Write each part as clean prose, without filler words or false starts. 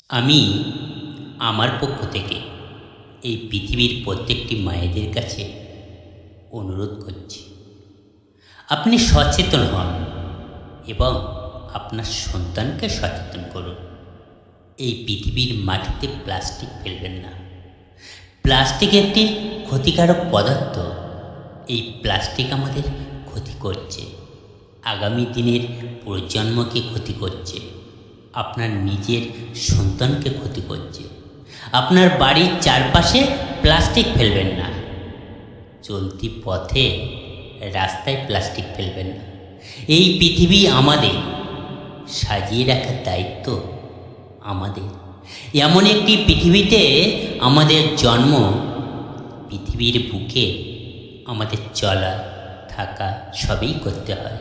আমি আমার পক্ষ থেকে এই পৃথিবীর প্রত্যেকটি মায়েদের কাছে অনুরোধ করছি, আপনি সচেতন হন এবং আপনার সন্তানকে সচেতন করুন। এই পৃথিবীর মাটিতে প্লাস্টিক ফেলবেন না। প্লাস্টিক একটি ক্ষতিকারক পদার্থ। এই প্লাস্টিক আমাদের ক্ষতি করছে, আগামী দিনের প্রজন্মকে ক্ষতি করছে, আপনার নিজের সন্তানকে ক্ষতি করছে। আপনার বাড়ির চারপাশে প্লাস্টিক ফেলবেন না। চলতি পথে রাস্তায় প্লাস্টিক ফেলবেন না। এই পৃথিবী আমাদের, সাজিয়ে রাখার দায়িত্ব আমাদের। এমন একটি পৃথিবীতে আমাদের জন্ম, পৃথিবীর বুকে আমাদের চলা থাকা সবই করতে হয়।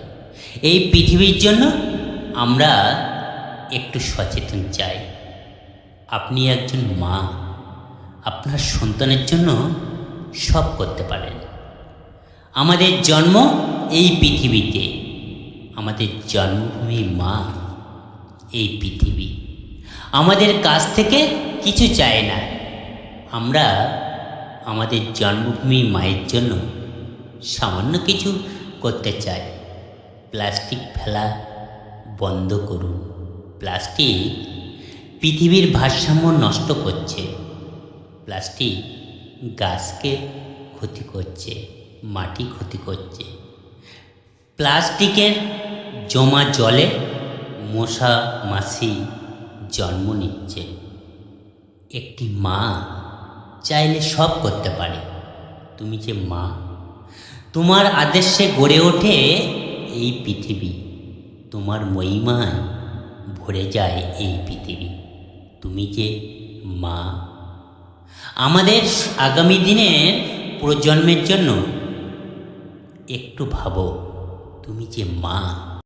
এই পৃথিবীর জন্য আমরা একটু সচেতন চাই। আপনি একজন মা, আপনার সন্তানের জন্য সব করতে পারেন। আমাদের জন্ম এই পৃথিবীতে, আমাদের জন্মভূমি মা এই পৃথিবী। আমাদের কাছ থেকে কিছু চায় না। আমরা আমাদের জন্মভূমি মায়ের জন্য সামান্য কিছু করতে চাই। প্লাস্টিক ফেলা বন্ধ করুন। প্লাস্টিক পৃথিবীর ভারসাম্য নষ্ট করছে। প্লাস্টিক গাছকে ক্ষতি করছে, মাটি ক্ষতি করছে। প্লাস্টিকের জমা জলে মশা মাছি জন্ম নিচ্ছে। একটি মা চাইলে সব করতে পারে। তুমি যে মা, তোমার আদেশে গড়ে ওঠে এই পৃথিবী, তোমার মহিমায় ভরে যায় এই পৃথিবী। তুমি যে মা, আমাদের আগামী দিনের প্রজন্মের জন্য একটু ভাবো, তুমি যে মা।